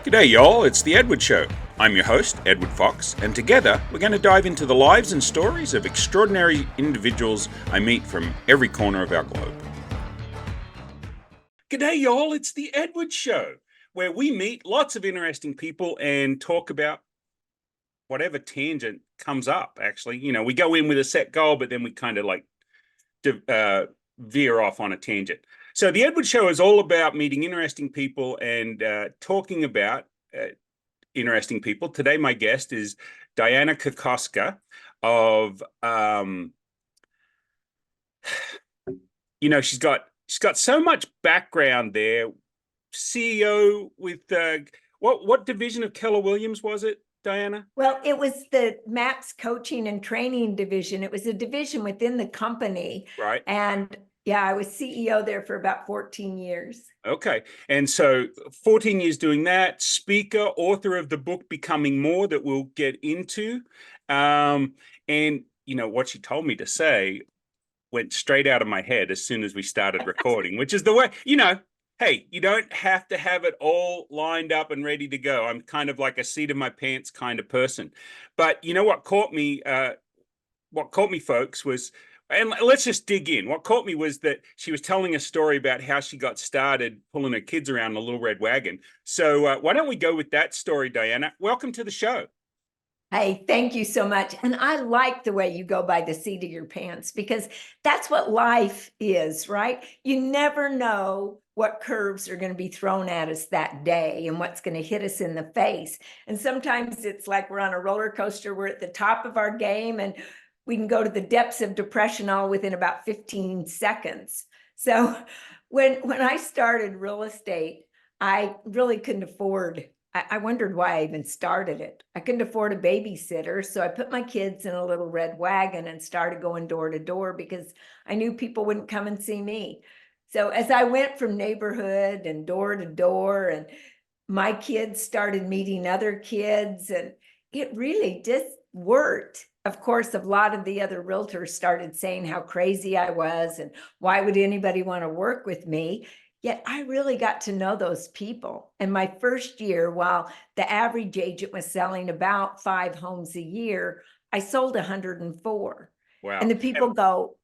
G'day y'all, it's The Edward Show. I'm your host, Edward Fox, and together we're going to dive into the lives and stories of extraordinary individuals I meet from every corner of our globe. G'day y'all, it's The Edward Show, where we meet lots of interesting people and talk about whatever tangent comes up, actually. You know, we go in with a set goal, but then we kind of like veer off on a tangent. So the Edward Show is all about meeting interesting people and talking about interesting people. Today, my guest is Dianna Kokoszka of, she's got so much background there. CEO with what division of Keller Williams was it, Dianna? Well, it was the MAPS coaching and training division. It was a division within the company. Right. And yeah, I was CEO there for about 14 years. Okay. And so 14 years doing that, speaker, author of the book Becoming More that we'll get into. And you know, what she told me to say went straight out of my head as soon as we started recording, which is the way, hey, you don't have to have it all lined up and ready to go. I'm kind of like a seat of my pants kind of person. But you know what caught me, folks, was, and let's just dig in. What caught me was that she was telling a story about how she got started pulling her kids around in a little red wagon. So why don't we go with that story, Dianna? Welcome to the show. Hey, thank you so much. And I like the way you go by the seat of your pants, because that's what life is, right? You never know what curves are going to be thrown at us that day and what's going to hit us in the face. And sometimes it's like we're on a roller coaster. We're at the top of our game and we can go to the depths of depression all within about 15 seconds. So when I started real estate, I really couldn't afford. I wondered why I even started it. I couldn't afford a babysitter. So I put my kids in a little red wagon and started going door to door because I knew people wouldn't come and see me. So as I went from neighborhood and door to door, and my kids started meeting other kids, and it really just worked. Of course, a lot of the other realtors started saying how crazy I was and why would anybody want to work with me? Yet I really got to know those people. And my first year, while the average agent was selling about 5 homes a year, I sold 104. Wow. And the people go,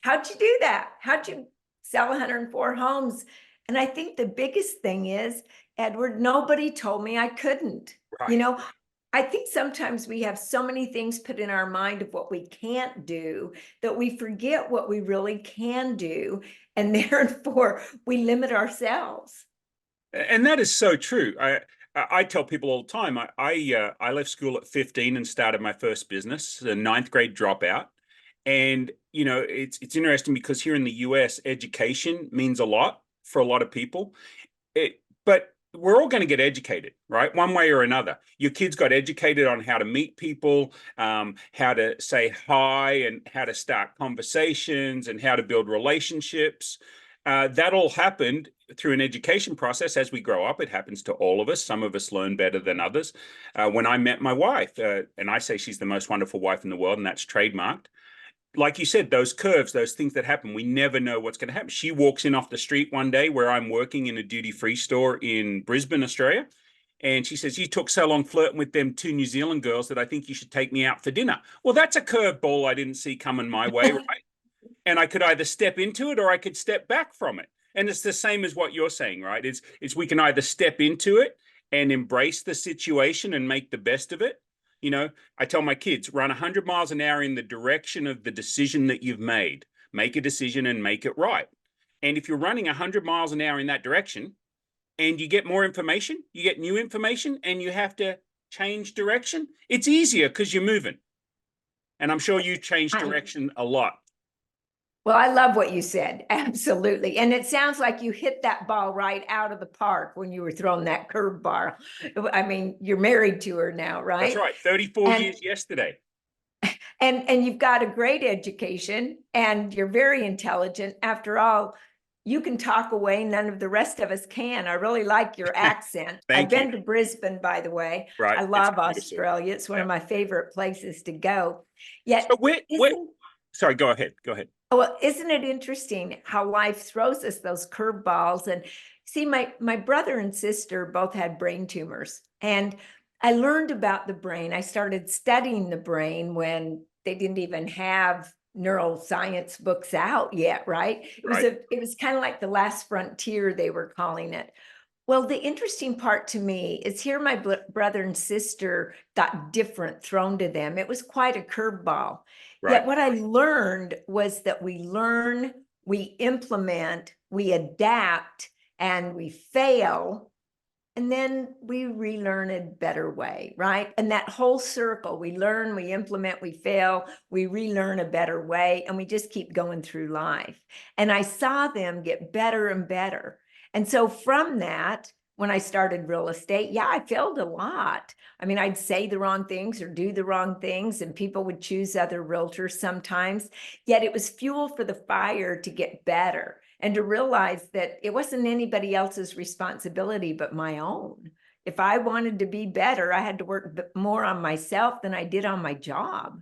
how'd you do that? How'd you sell 104 homes? And I think the biggest thing is, Edward, nobody told me I couldn't. Right. I think sometimes we have so many things put in our mind of what we can't do that we forget what we really can do. And therefore, we limit ourselves. And that is so true. I tell people all the time, I left school at 15 and started my first business, a 9th grade dropout. And, you know, it's interesting because here in the US, education means a lot for a lot of people. But we're all going to get educated, right? One way or another. Your kids got educated on how to meet people, how to say hi and how to start conversations and how to build relationships. That all happened through an education process. As we grow up, it happens to all of us. Some of us learn better than others. When I met my wife, and I say she's the most wonderful wife in the world, and that's trademarked. Like you said, those curves, those things that happen, we never know what's going to happen. She walks in off the street one day where I'm working in a duty-free store in Brisbane, Australia. And she says, you took so long flirting with them 2 New Zealand girls that I think you should take me out for dinner. Well, that's a curveball I didn't see coming my way, right? And I could either step into it or I could step back from it. And it's the same as what you're saying, right? It's we can either step into it and embrace the situation and make the best of it. You know, I tell my kids, run 100 miles an hour in the direction of the decision that you've made. Make a decision and make it right. And if you're running 100 miles an hour in that direction and you get more information, you get new information, and you have to change direction, it's easier because you're moving. And I'm sure you change direction a lot. Well, I love what you said. Absolutely. And it sounds like you hit that ball right out of the park when you were throwing that curve bar. I mean, you're married to her now, right? That's right. 34 years yesterday. And you've got a great education and you're very intelligent. After all, you can talk away. None of the rest of us can. I really like your accent. I've been to Brisbane, by the way. Right. I love Australia. It's one of my favorite places to go. Yet, so sorry, go ahead. Oh, well, isn't it interesting how life throws us those curveballs? And see, my brother and sister both had brain tumors, and I learned about the brain. I started studying the brain when they didn't even have neuroscience books out yet, right? Right. It was kind of like the last frontier, they were calling it. Well, the interesting part to me is here my brother and sister got different thrown to them. It was quite a curveball. Right. Yet what I learned was that we learn, we implement, we adapt, and we fail, and then we relearn a better way, right? And that whole circle, we learn, we implement, we fail, we relearn a better way, and we just keep going through life. And I saw them get better and better. And so from that, when I started real estate, yeah, I failed a lot. I mean, I'd say the wrong things or do the wrong things, and people would choose other realtors sometimes. Yet it was fuel for the fire to get better and to realize that it wasn't anybody else's responsibility but my own. If I wanted to be better, I had to work more on myself than I did on my job.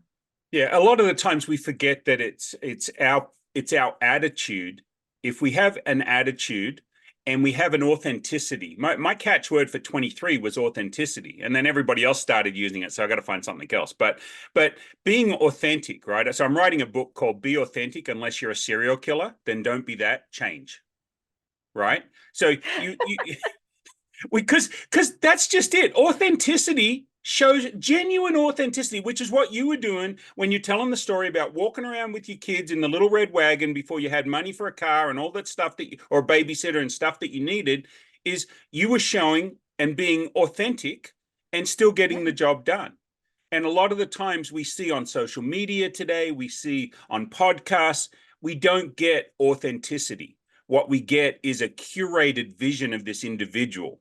Yeah, a lot of the times we forget that it's our attitude. If we have an attitude and we have an authenticity, my catchword for 23 was authenticity, and then everybody else started using it, so I got to find something else. But being authentic, right? So I'm writing a book called "Be Authentic." Unless you're a serial killer, then don't be that. Change, right? So you because that's just it. Authenticity shows genuine authenticity, which is what you were doing when you're telling the story about walking around with your kids in the little red wagon before you had money for a car and all that stuff or a babysitter and stuff that you needed. Is you were showing and being authentic and still getting the job done. And a lot of the times we see on social media today, we see on podcasts, we don't get authenticity. What we get is a curated vision of this individual.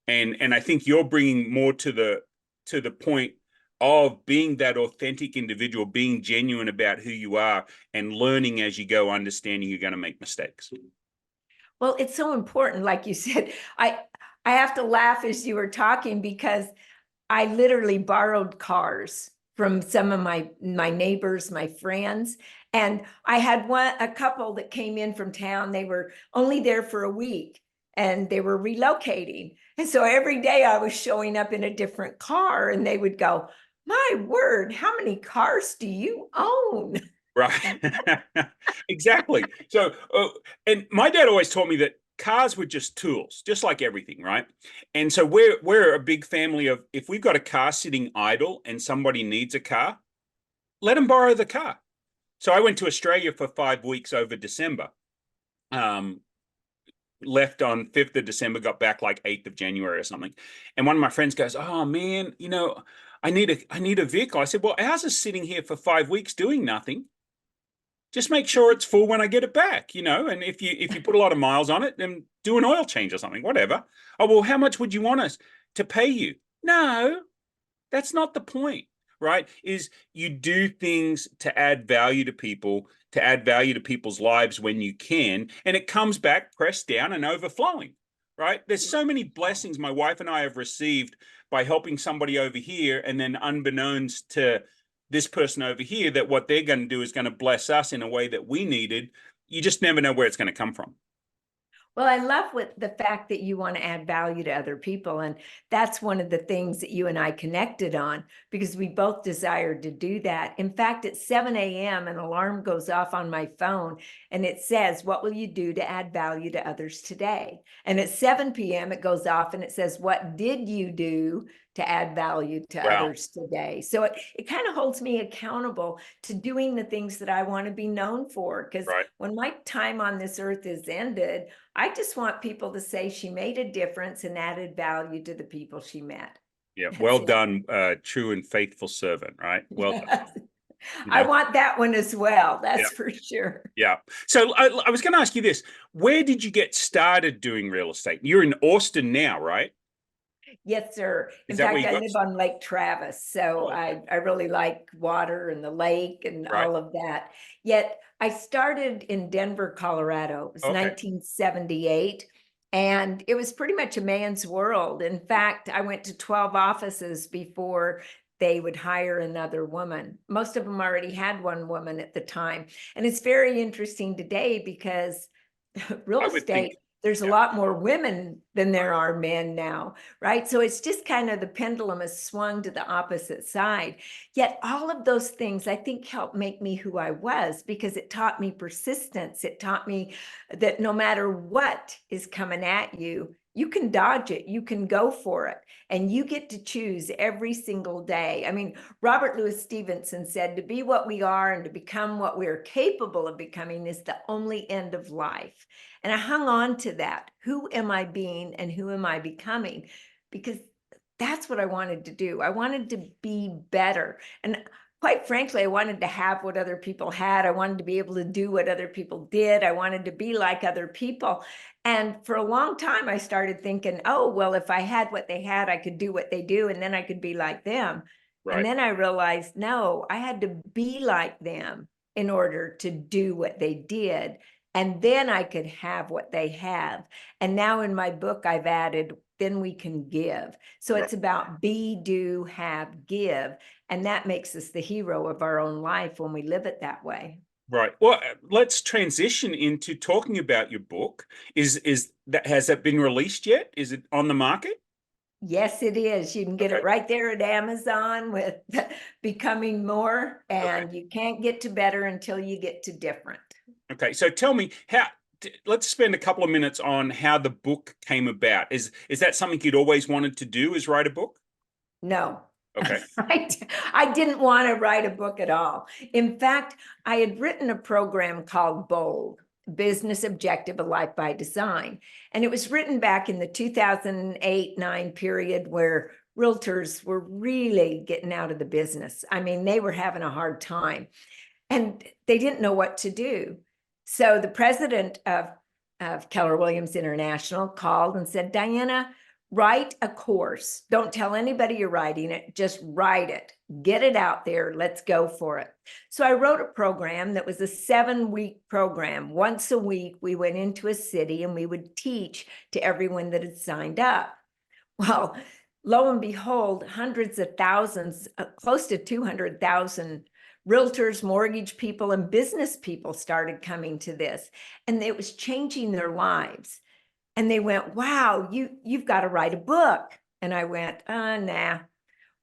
And I think you're bringing more to the point of being that authentic individual, being genuine about who you are, and learning as you go, understanding you're going to make mistakes. Well, it's so important. Like you said, I have to laugh as you were talking because I literally borrowed cars from some of my neighbors, my friends. And I had a couple that came in from town. They were only there for a week and they were relocating. And so every day I was showing up in a different car and they would go, "My word, how many cars do you own?" Right. Exactly. So, and my dad always taught me that cars were just tools, just like everything, right? And so we're a big family of, if we've got a car sitting idle and somebody needs a car, let them borrow the car. So I went to Australia for 5 weeks over December. Left on 5th of December, got back like 8th of January or something. And one of my friends goes, "Oh man, I need a vehicle." I said, "Well, ours is sitting here for 5 weeks doing nothing. Just make sure it's full when I get it back, and if you put a lot of miles on it, then do an oil change or something, whatever." "Oh, well, how much would you want us to pay you?" No, that's not the point, right? Is you do things to add value to people, to add value to people's lives when you can, and it comes back pressed down and overflowing, right? There's so many blessings my wife and I have received by helping somebody over here, and then unbeknownst to this person over here, that what they're going to do is going to bless us in a way that we needed. You just never know where it's going to come from. Well, I love the fact that you want to add value to other people. And that's one of the things that you and I connected on because we both desired to do that. In fact, at 7 a.m., an alarm goes off on my phone and it says, "What will you do to add value to others today?" And at 7 p.m., it goes off and it says, "What did you do to add value to Wow. others today?" So it kind of holds me accountable to doing the things that I want to be known for. Because Right. when my time on this earth is ended, I just want people to say she made a difference and added value to the people she met. Yeah. That's Well it. done, true and faithful servant, right? Well done. Yes. You I know? want that one as well. Yeah. That's for sure. Yeah. So I was going to ask you this. Where did you get started doing real estate? You're in Austin now, right? Yes, sir. Is In that where fact, you I got? live on Lake Travis, so Oh, okay. I really like water and the lake and Right. all of that. Yet I started in Denver, Colorado. It was Okay. 1978, and it was pretty much a man's world. In fact, I went to 12 offices before they would hire another woman. Most of them already had one woman at the time. And it's very interesting today because real I would think, estate, there's a yeah. lot more women than there are men now, right? So it's just kind of the pendulum has swung to the opposite side. Yet all of those things I think helped make me who I was, because it taught me persistence. It taught me that no matter what is coming at you, you can dodge it, you can go for it, and you get to choose every single day. I mean, Robert Louis Stevenson said, to be what we are and to become what we are capable of becoming is the only end of life. And I hung on to that. Who am I being and who am I becoming? Because that's what I wanted to do. I wanted to be better. And quite frankly, I wanted to have what other people had. I wanted to be able to do what other people did. I wanted to be like other people. And for a long time, I started thinking, oh, well, if I had what they had, I could do what they do, and then I could be like them. And Right. then I realized, no, I had to be like them in order to do what they did. And then I could have what they have. And now in my book, I've added, then we can give. So Right. it's about be, do, have, give. And that makes us the hero of our own life when we live it that way. Right. Well, let's transition into talking about your book. Has that been released yet? Is it on the market? Yes, it is. You can get Okay. it right there at Amazon with Becoming More, Okay. and you can't get to better until you get to different. Okay. So tell me let's spend a couple of minutes on how the book came about. Is that something you'd always wanted to do, is write a book? No, Okay. I didn't want to write a book at all. In fact, I had written a program called BOLD, Business Objective, A Life by Design. And it was written back in the 2008-9 period where realtors were really getting out of the business. I mean, they were having a hard time and they didn't know what to do. So the president of Keller Williams International called and said, Dianna, write a course. Don't tell anybody you're writing it. Just write it. Get it out there. Let's go for it. So I wrote a program that was a 7-week program. Once a week, we went into a city and we would teach to everyone that had signed up. Well, lo and behold, hundreds of thousands, close to 200,000 realtors, mortgage people, and business people started coming to this, and it was changing their lives. And they went, wow, you've got to write a book. And I went, nah.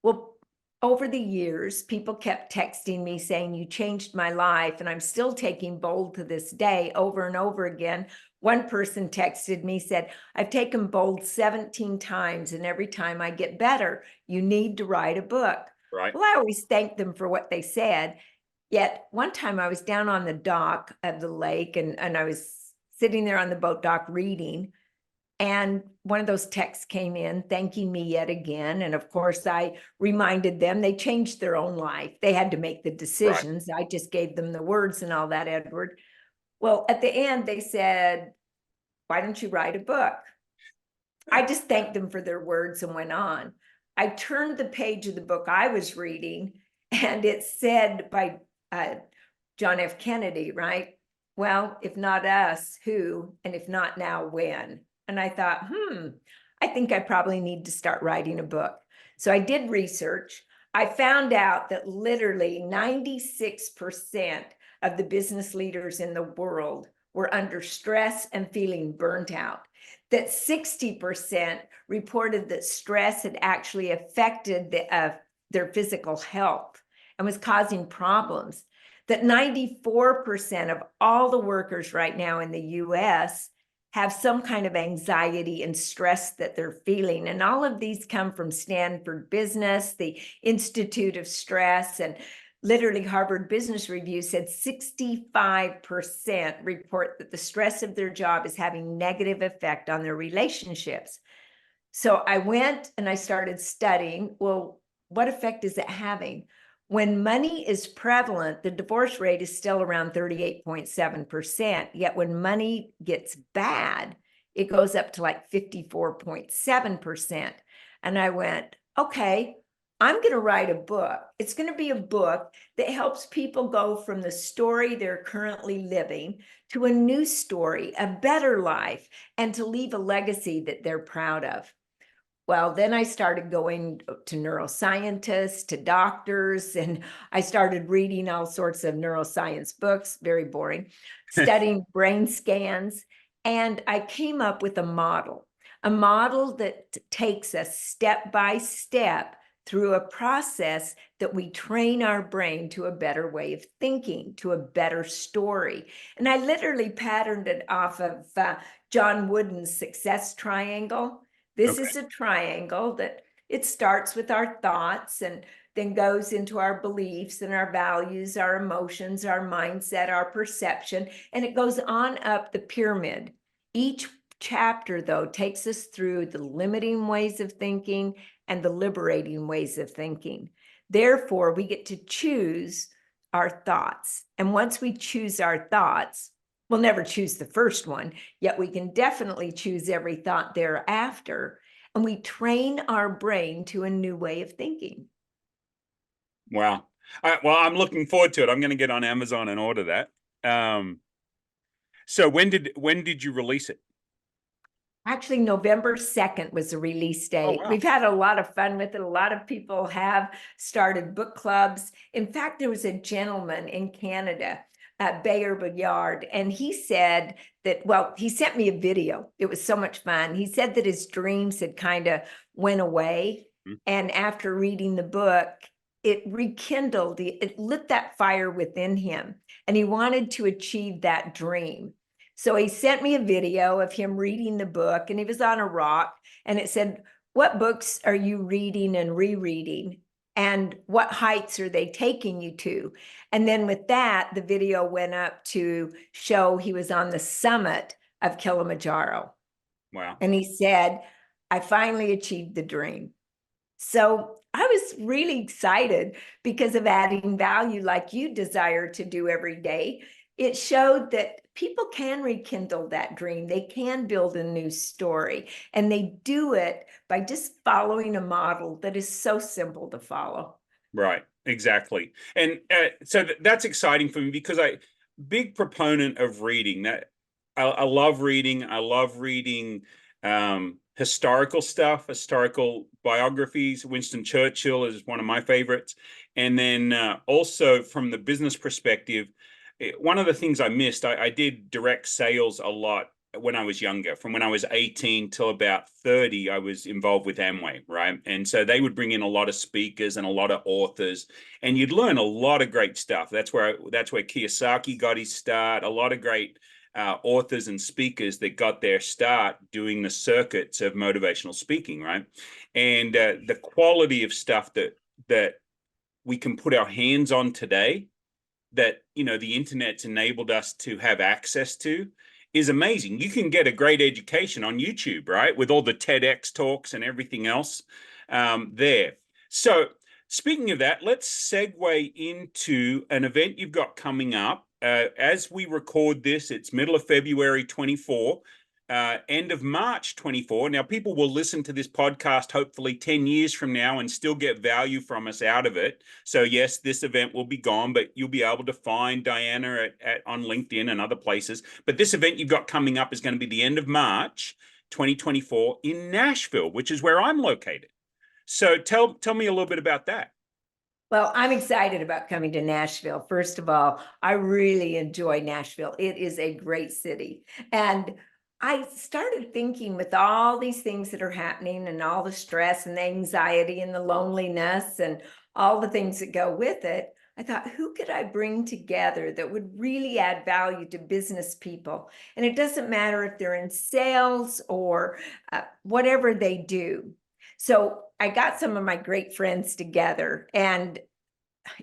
Well, over the years, people kept texting me saying, you changed my life. And I'm still taking BOLD to this day over and over again. One person texted me, said, I've taken BOLD 17 times, and every time I get better. You need to write a book. Right. Well, I always thanked them for what they said. Yet one time I was down on the dock of the lake and I was sitting there on the boat dock reading. And one of those texts came in thanking me yet again. And of course, I reminded them they changed their own life. They had to make the decisions. I just gave them the words and all that, Edward. Well, at the end, they said, why don't you write a book? I just thanked them for their words and went on. I turned the page of the book I was reading, and it said by John F. Kennedy, right? Well, if not us, who? And if not now, when? And I thought, I think I probably need to start writing a book. So I did research. I found out that literally 96% of the business leaders in the world were under stress and feeling burnt out. That 60% reported that stress had actually affected their physical health and was causing problems. That 94% of all the workers right now in the US have some kind of anxiety and stress that they're feeling. And all of these come from Stanford Business, the Institute of Stress, and literally Harvard Business Review said 65% report that the stress of their job is having negative effect on their relationships. So I went and I started studying, well, what effect is it having? When money is prevalent, the divorce rate is still around 38.7%. Yet when money gets bad, it goes up to like 54.7%. And I went, okay, I'm going to write a book. It's going to be a book that helps people go from the story they're currently living to a new story, a better life, and to leave a legacy that they're proud of. Well, then I started going to neuroscientists, to doctors, and I started reading all sorts of neuroscience books, very boring, studying brain scans. And I came up with a model that takes us step by step through a process that we train our brain to a better way of thinking, to a better story. And I literally patterned it off of John Wooden's success triangle. This Okay. is a triangle that it starts with our thoughts and then goes into our beliefs and our values, our emotions, our mindset, our perception, and it goes on up the pyramid. Each chapter, though, takes us through the limiting ways of thinking and the liberating ways of thinking. Therefore, we get to choose our thoughts. And once we choose our thoughts, we'll never choose the first one, yet we can definitely choose every thought thereafter. And we train our brain to a new way of thinking. Wow. Well, I'm looking forward to it. I'm going to get on Amazon and order that. So when did you release it? Actually, November 2nd was the release date. wow. We've had a lot of fun with it. A lot of people have started book clubs. In fact, there was a gentleman in Canada, Bayer Bayard, and he said that, well, he sent me a video. It was so much fun. He said that his dreams had kind of went away. And after reading the book, it rekindled, it lit that fire within him. And he wanted to achieve that dream. So he sent me a video of him reading the book, and he was on a rock, and it said, "What books are you reading and rereading? And what heights are they taking you to?" And then with that, the video went up to show he was on the summit of Kilimanjaro. Wow. And he said, "I finally achieved the dream." So I was really excited because of adding value like you desire to do every day. It showed that people can rekindle that dream. They can build a new story, and they do it by just following a model that is so simple to follow. Right. Exactly. And so that's exciting for me because big proponent of reading. That I love reading. I love reading historical stuff, historical biographies. Winston Churchill is one of my favorites. And then also from the business perspective, one of the things I missed, I did direct sales a lot when I was younger. From when I was 18 till about 30, I was involved with Amway, right? And so they would bring in a lot of speakers and a lot of authors, and you'd learn a lot of great stuff. That's where Kiyosaki got his start. A lot of great authors and speakers that got their start doing the circuits of motivational speaking, right? And the quality of stuff that we can put our hands on today, that the internet's enabled us to have access to, is amazing. You can get a great education on YouTube, right? With all the TEDx talks and everything else there. So speaking of that, let's segue into an event you've got coming up. As we record this, it's middle of February 24, end of March 24. Now, people will listen to this podcast hopefully 10 years from now and still get value from us out of it. So yes, this event will be gone, but you'll be able to find Dianna on LinkedIn and other places. But this event you've got coming up is going to be the end of March 2024 in Nashville, which is where I'm located. So tell me a little bit about that. Well, I'm excited about coming to Nashville. First of all, I really enjoy Nashville. It is a great city. And I started thinking, with all these things that are happening and all the stress and the anxiety and the loneliness and all the things that go with it, I thought, who could I bring together that would really add value to business people? And it doesn't matter if they're in sales or whatever they do. So I got some of my great friends together, and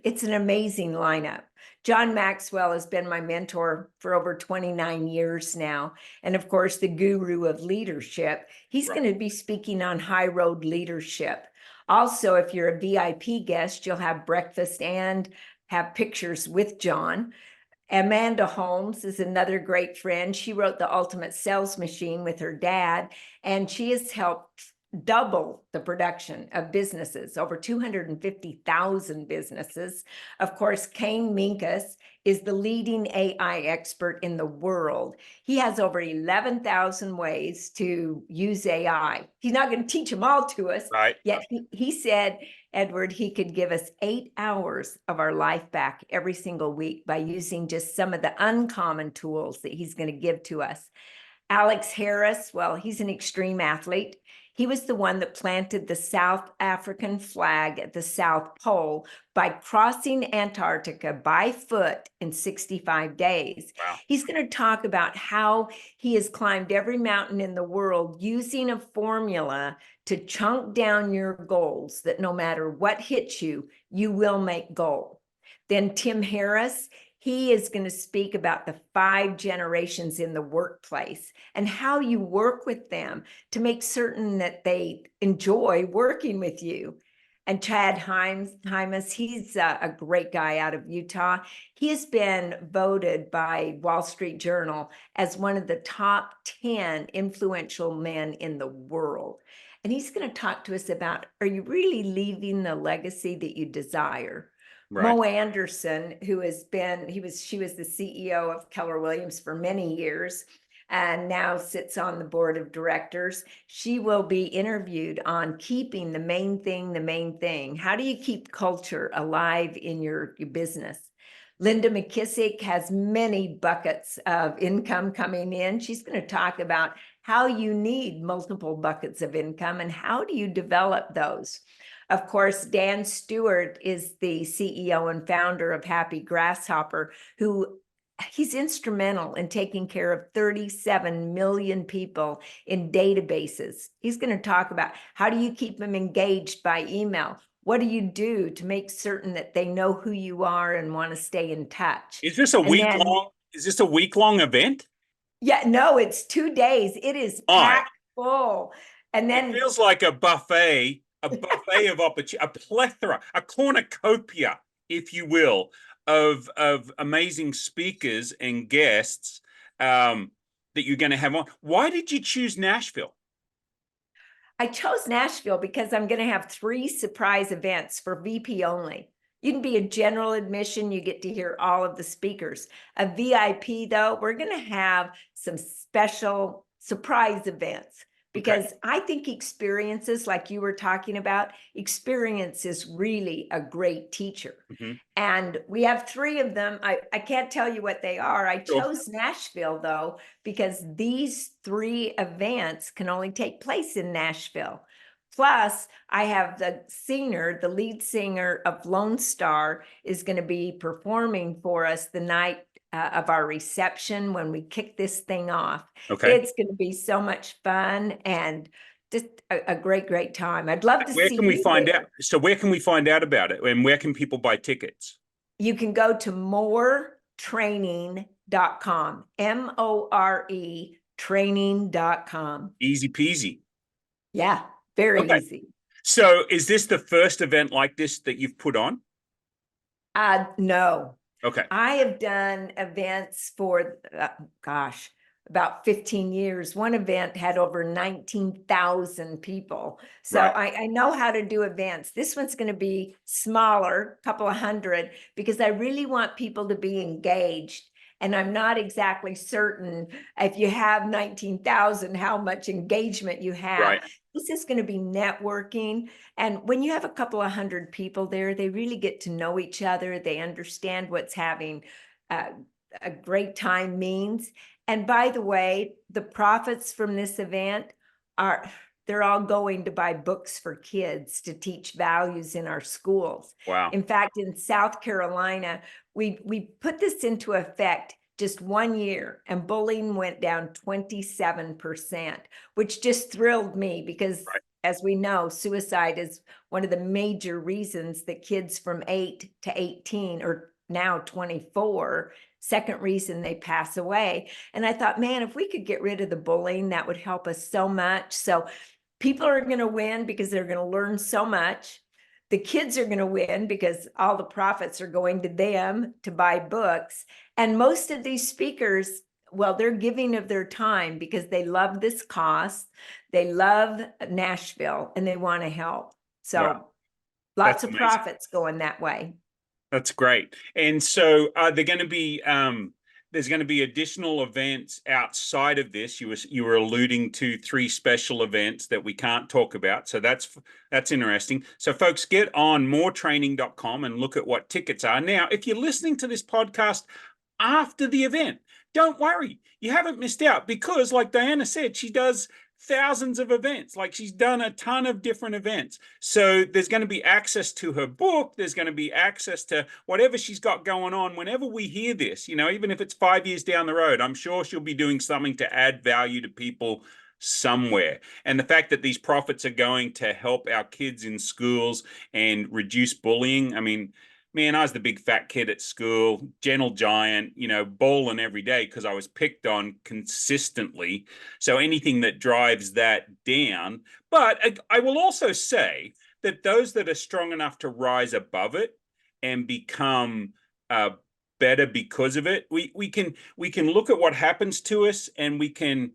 it's an amazing lineup. John Maxwell has been my mentor for over 29 years now. And of course, the guru of leadership. He's Right. going to be speaking on high road leadership. Also, if you're a VIP guest, you'll have breakfast and have pictures with John. Amanda Holmes is another great friend. She wrote The Ultimate Sales Machine with her dad, and she has helped double the production of businesses, over 250,000 businesses. Of course, Kane Minkus is the leading AI expert in the world. He has over 11,000 ways to use AI. He's not going to teach them all to us, Right. yet he said, Edward, he could give us 8 hours of our life back every single week by using just some of the uncommon tools that he's going to give to us. Alex Harris, well, he's an extreme athlete. He was the one that planted the South African flag at the South Pole by crossing Antarctica by foot in 65 days. Wow. He's going to talk about how he has climbed every mountain in the world using a formula to chunk down your goals that no matter what hits you, you will make goal. Then Tim Harris, he is going to speak about the 5 generations in the workplace and how you work with them to make certain that they enjoy working with you. And Chad Hymas, he's a great guy out of Utah. He has been voted by Wall Street Journal as one of the top 10 influential men in the world. And he's going to talk to us about, are you really leaving the legacy that you desire? Right. Mo Anderson, who has been, she was the CEO of Keller Williams for many years and now sits on the board of directors. She will be interviewed on keeping the main thing the main thing. How do you keep culture alive in your business? Linda McKissick has many buckets of income coming in. She's going to talk about how you need multiple buckets of income and how do you develop those. Of course, Dan Stewart is the CEO and founder of Happy Grasshopper, who he's instrumental in taking care of 37 million people in databases. He's going to talk about how do you keep them engaged by email? What do you do to make certain that they know who you are and want to stay in touch? Is this a week-long? Is this a week-long event? Yeah, no, it's 2 days. It is packed full. And then it feels like a buffet of opportunity, a plethora, a cornucopia, if you will, of amazing speakers and guests that you're going to have on. Why did you choose Nashville? I chose Nashville because I'm going to have 3 surprise events for VP only. You can be a general admission, you get to hear all of the speakers. A VIP, though, we're going to have some special surprise events because I think experiences, like you were talking about, experience is really a great teacher. And we have 3 of them. I can't tell you what they are. I chose Nashville, though, because these 3 events can only take place in Nashville. Plus, I have the singer, the lead singer of Lone Star is going to be performing for us the night of our reception when we kick this thing off. It's going to be so much fun and just a great time. I'd love to see. Where can we find out? So where can we find out about it? And where can people buy tickets? You can go to moretraining.com, MORE training.com. Easy peasy. Yeah, very easy. So is this the first event like this that you've put on? No. Okay. I have done events for, about 15 years. One event had over 19,000 people. So I know how to do events. This one's going to be smaller, a couple of hundred, because I really want people to be engaged. And I'm not exactly certain if you have 19,000, how much engagement you have. This is going to be networking. And when you have a couple of hundred people there, they really get to know each other. They understand what's having a great time means. And by the way, the profits from this event they're all going to buy books for kids to teach values in our schools. Wow. In fact, in South Carolina, we put this into effect just 1 year and bullying went down 27%, which just thrilled me because as we know, suicide is one of the major reasons that kids from 8 to 18 or now 24, second reason they pass away. And I thought, man, if we could get rid of the bullying, that would help us so much. So people are going to win because they're going to learn so much. The kids are going to win because all the profits are going to them to buy books. And most of these speakers, well, they're giving of their time because they love this cause, they love Nashville, and they want to help. So Wow, lots that's of amazing. profits going that way. That's great. And so are there going to be there's going to be additional events outside of this. You were alluding to 3 special events that we can't talk about. So that's interesting. So folks, get on moretraining.com and look at what tickets are. Now, if you're listening to this podcast after the event, don't worry. You haven't missed out because like Dianna said, she does thousands of events. Like she's done a ton of different events. So there's going to be access to her book. There's going to be access to whatever she's got going on. Whenever we hear this, even if it's 5 years down the road, I'm sure she'll be doing something to add value to people somewhere. And the fact that these profits are going to help our kids in schools and reduce bullying. I mean, man, I was the big fat kid at school, gentle giant, bawling every day because I was picked on consistently. So anything that drives that down. But I will also say that those that are strong enough to rise above it and become better because of it, we can look at what happens to us and we can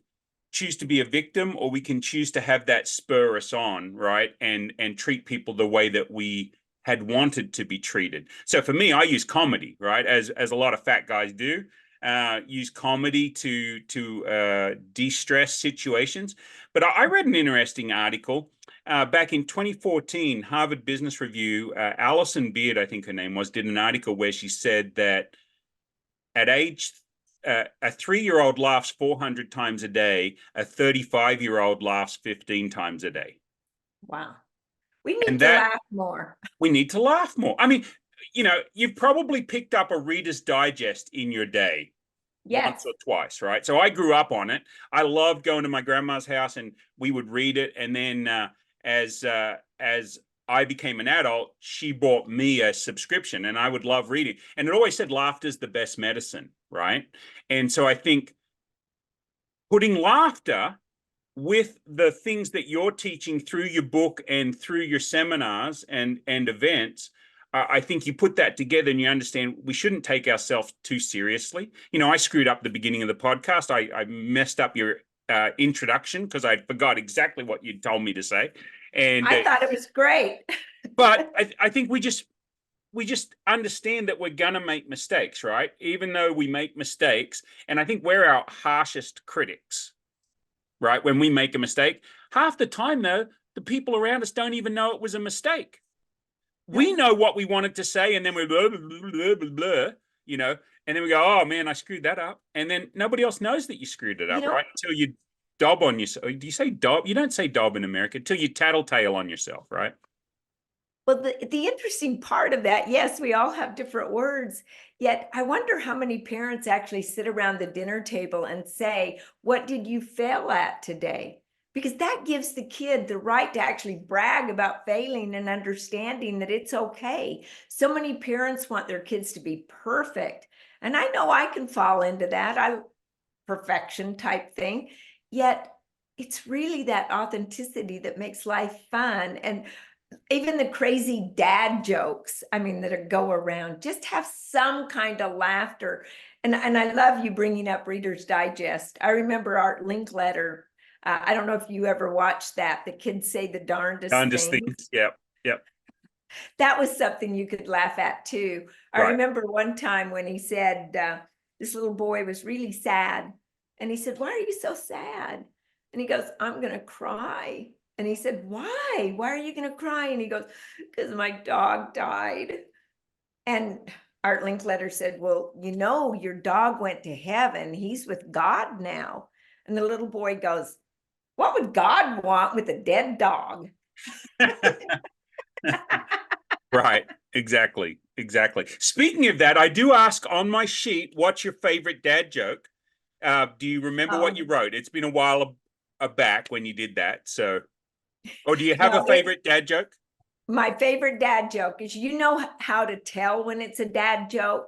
choose to be a victim, or we can choose to have that spur us on, right? And treat people the way that we had wanted to be treated. So for me, I use comedy, right? As a lot of fat guys do, use comedy to de-stress situations. But I read an interesting article back in 2014, Harvard Business Review. Allison Beard, I think her name was, did an article where she said that at age a 3-year-old laughs 400 times a day, a 35-year-old laughs 15 times a day. Wow. We need And to that laugh more. we need to laugh more. I mean, you've probably picked up a Reader's Digest in your day once Yes. or twice, right? So I grew up on it. I loved going to my grandma's house and we would read it. And then as I became an adult, she bought me a subscription and I would love reading. And it always said laughter's the best medicine, right? And so I think putting laughter with the things that you're teaching through your book and through your seminars and events, I think you put that together and you understand we shouldn't take ourselves too seriously. I screwed up the beginning of the podcast. I messed up your introduction because I forgot exactly what you told me to say. And I thought it was great. but I think we just understand that we're gonna make mistakes, right? Even though we make mistakes, and I think we're our harshest critics, right? When we make a mistake, half the time though, the people around us don't even know it was a mistake. We know what we wanted to say, and then we're blah, blah, blah, blah, blah, and then we go, oh man, I screwed that up. And then nobody else knows that you screwed it up, right? Until you dob on yourself. Do you say dob? You don't say dob in America, until you tattletale on yourself, right? Well, the interesting part of that, yes, we all have different words, yet I wonder how many parents actually sit around the dinner table and say, what did you fail at today? Because that gives the kid the right to actually brag about failing and understanding that it's okay. So many parents want their kids to be perfect. And I know I can fall into that perfection type thing, yet it's really that authenticity that makes life fun. And even the crazy dad jokes, that go around, just have some kind of laughter. And I love you bringing up Reader's Digest. I remember Art Linkletter. I don't know if you ever watched that. The kids say the darndest things. Yep. That was something you could laugh at too. I remember one time when he said, this little boy was really sad. And he said, why are you so sad? And he goes, I'm going to cry. And he said, why? Why are you going to cry? And he goes, because my dog died. And Art Linkletter said, well, your dog went to heaven. He's with God now. And the little boy goes, what would God want with a dead dog? Right. Exactly. Speaking of that, I do ask on my sheet, what's your favorite dad joke? Do you remember what you wrote? It's been a while back when you did that. So, or do you have a favorite dad joke? My favorite dad joke is, how to tell when it's a dad joke?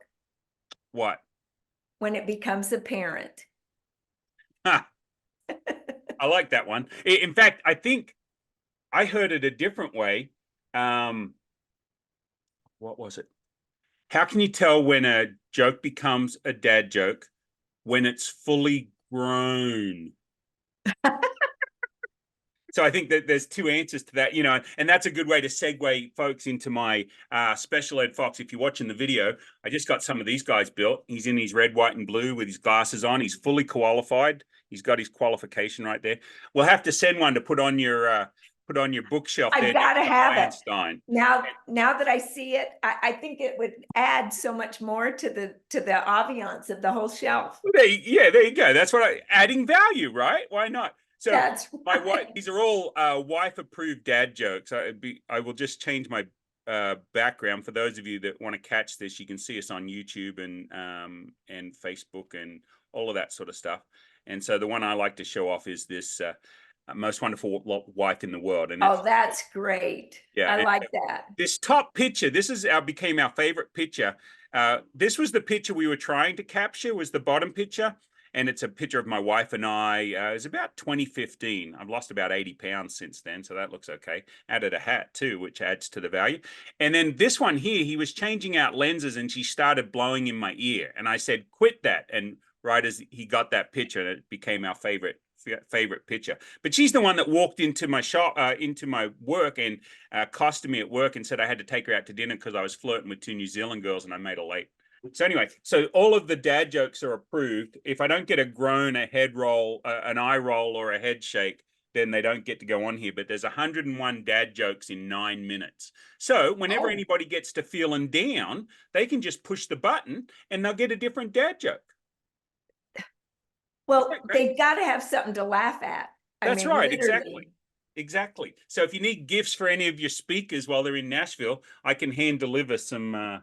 What? When it becomes apparent. Huh. I like that one. In fact, I think I heard it a different way. What was it? How can you tell when a joke becomes a dad joke? when it's fully grown. So I think that there's two answers to that, and that's a good way to segue folks into my special ed Fox. If you're watching the video, I just got some of these guys built. He's in his red, white, and blue with his glasses on. He's fully qualified. He's got his qualification right there. We'll have to send one to put on your bookshelf there. I gotta have it. Einstein. Now that I see it, I think it would add so much more to the ambiance of the whole shelf. There you go. That's adding value, right? Why not? So That's my right. wife, these are all wife-approved dad jokes. I will just change my background for those of you that want to catch this. You can see us on YouTube and Facebook and all of that sort of stuff. And so the one I like to show off is this most wonderful wife in the world. And oh, that's great. Yeah, I like that. This top picture, became our favorite picture. This was the picture we were trying to capture, was the bottom picture. And it's a picture of my wife and I. It was about 2015. I've lost about 80 pounds since then, so that looks okay. Added a hat too, which adds to the value. And then this one here, he was changing out lenses and she started blowing in my ear. And I said, quit that. And right as he got that picture, it became our favorite picture. But she's the one that walked into my shop, into my work, and accosted me at work and said I had to take her out to dinner because I was flirting with 2 New Zealand girls and I made her late. So anyway, so all of the dad jokes are approved. If I don't get a groan, a head roll, an eye roll, or a head shake, then they don't get to go on here. But there's 101 dad jokes in 9 minutes. So whenever anybody gets to feeling down, they can just push the button and they'll get a different dad joke. Well, they've got to have something to laugh at. That's right, exactly. So if you need gifts for any of your speakers while they're in Nashville, I can hand deliver some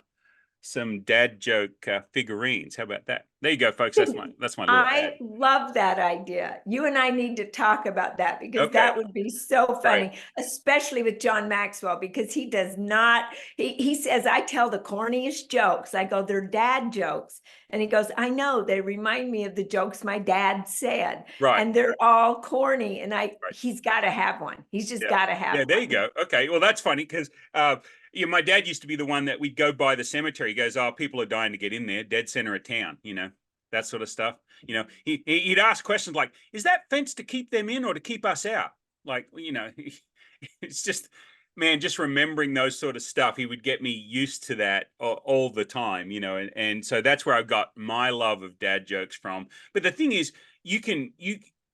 dad joke figurines. How about that? There you go, folks. That's my little I love that idea. You and I need to talk about that because that would be so funny, especially with John Maxwell, because he does not, he says, I tell the corniest jokes. I go, they're dad jokes. And he goes, I know, they remind me of the jokes my dad said. Right. And they're all corny. And he's got to have one. He's just got to have one. There you go. Okay. Well, that's funny because my dad used to be the one that we'd go by the cemetery. He goes, oh, people are dying to get in there, dead center of town, that sort of stuff. He'd ask questions like, is that fence to keep them in or to keep us out? Like, it's just, man, just remembering those sort of stuff, he would get me used to that all the time, and so that's where I got my love of dad jokes from. But the thing is,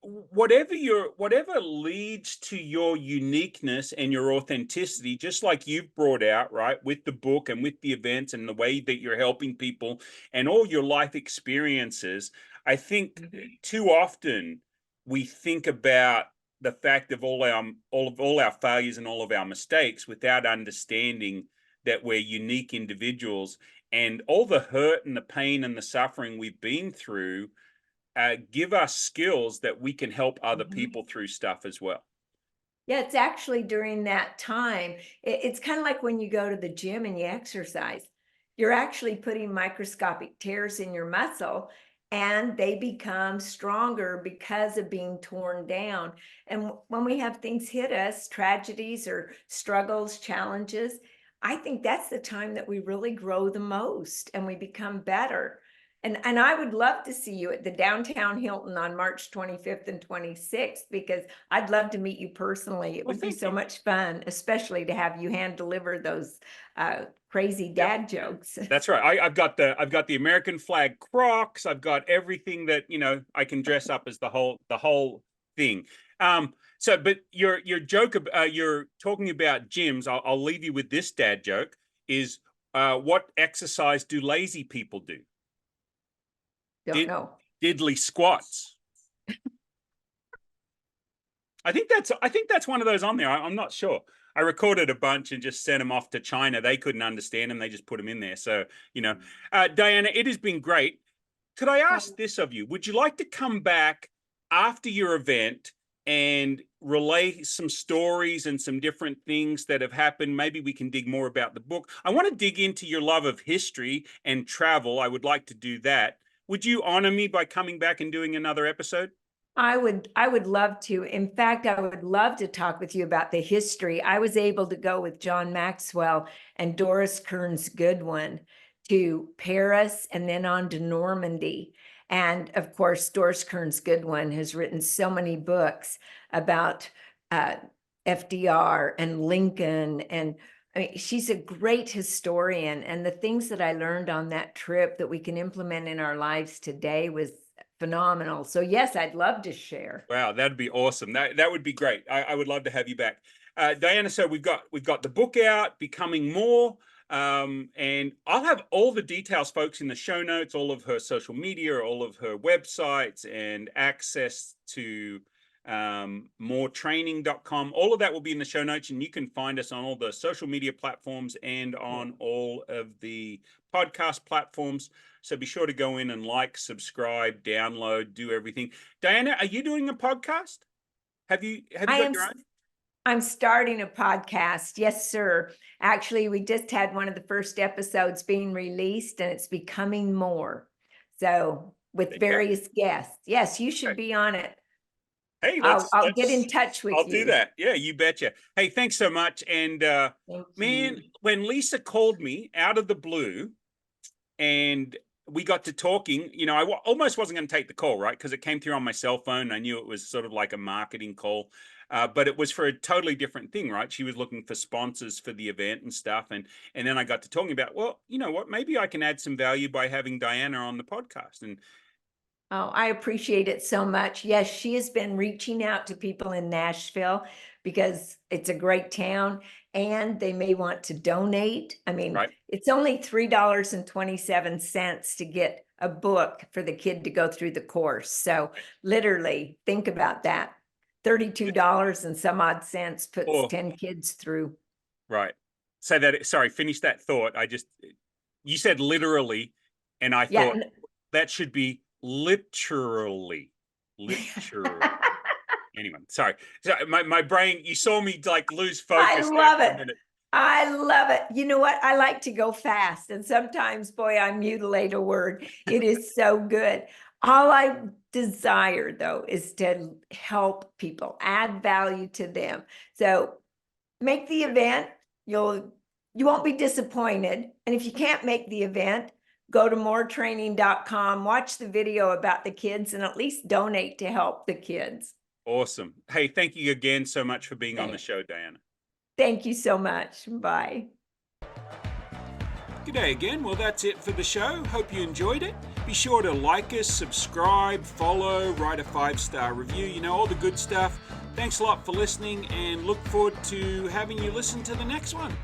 whatever leads to your uniqueness and your authenticity, just like you've brought out, right, with the book and with the events and the way that you're helping people and all your life experiences, I think too often we think about the fact of all our failures and all of our mistakes without understanding that we're unique individuals, and all the hurt and the pain and the suffering we've been through give us skills that we can help other people through stuff as well. Yeah, it's actually during that time, it's kind of like when you go to the gym and you exercise, you're actually putting microscopic tears in your muscle and they become stronger because of being torn down. And when we have things hit us, tragedies or struggles, challenges, I think that's the time that we really grow the most and we become better. And I would love to see you at the downtown Hilton on March 25th and 26th, because I'd love to meet you personally. It would be so much fun, especially to have you hand deliver those crazy dad jokes. That's right. I've got the American flag Crocs. I've got everything that, I can dress up as the whole thing. But your joke, you're talking about gyms. I'll leave you with this dad joke is, what exercise do lazy people do? Don't know. Diddly squats. I think that's one of those on there. I'm not sure. I recorded a bunch and just sent them off to China. They couldn't understand them. They just put them in there. So, Dianna, it has been great. Could I ask this of you? Would you like to come back after your event and relay some stories and some different things that have happened? Maybe we can dig more about the book. I want to dig into your love of history and travel. I would like to do that. Would you honor me by coming back and doing another episode? I would love to. In fact, I would love to talk with you about the history. I was able to go with John Maxwell and Doris Kearns Goodwin to Paris and then on to Normandy. And of course, Doris Kearns Goodwin has written so many books about FDR and Lincoln. And I mean, she's a great historian. And the things that I learned on that trip that we can implement in our lives today was phenomenal. So yes, I'd love to share. Wow, that'd be awesome. That would be great. I would love to have you back. Dianna, so we've got the book out, Becoming More. And I'll have all the details, folks, in the show notes, all of her social media, all of her websites, and access to moretraining.com. All of that will be in the show notes, and you can find us on all the social media platforms and on all of the podcast platforms. So be sure to go in and like, subscribe, download, do everything. Dianna, are you doing a podcast? Have you got your own? I'm starting a podcast. Yes, sir. Actually, we just had one of the first episodes being released, and it's Becoming More. So with various guests. Yes, you should be on it. Hey, I'll get in touch with you. I'll do that. Yeah, you betcha. Hey, thanks so much. And man, when Lisa called me out of the blue and we got to talking, I almost wasn't going to take the call, right? Because it came through on my cell phone. I knew it was sort of like a marketing call, but it was for a totally different thing, right? She was looking for sponsors for the event and stuff. And then I got to talking about, well, you know what? Maybe I can add some value by having Dianna on the podcast. And oh, I appreciate it so much. Yes, she has been reaching out to people in Nashville because it's a great town and they may want to donate. I mean, It's only $3.27 to get a book for the kid to go through the course. So literally think about that. $32 and some odd cents puts 10 kids through. Right. Sorry, finish that thought. You said literally, and I thought that should be literally. Anyway, sorry. My brain, you saw me like lose focus. I love it. I love it. You know what? I like to go fast, and sometimes, boy, I mutilate a word. It is so good. All I desire, though, is to help people, add value to them. So make the event. You won't be disappointed. And if you can't make the event, go to moretraining.com, watch the video about the kids, and at least donate to help the kids. Awesome. Hey, thank you again so much for being on the show, Dianna. Thank you so much. Bye. G'day again. Well, that's it for the show. Hope you enjoyed it. Be sure to like us, subscribe, follow, write a 5-star review, all the good stuff. Thanks a lot for listening, and look forward to having you listen to the next one.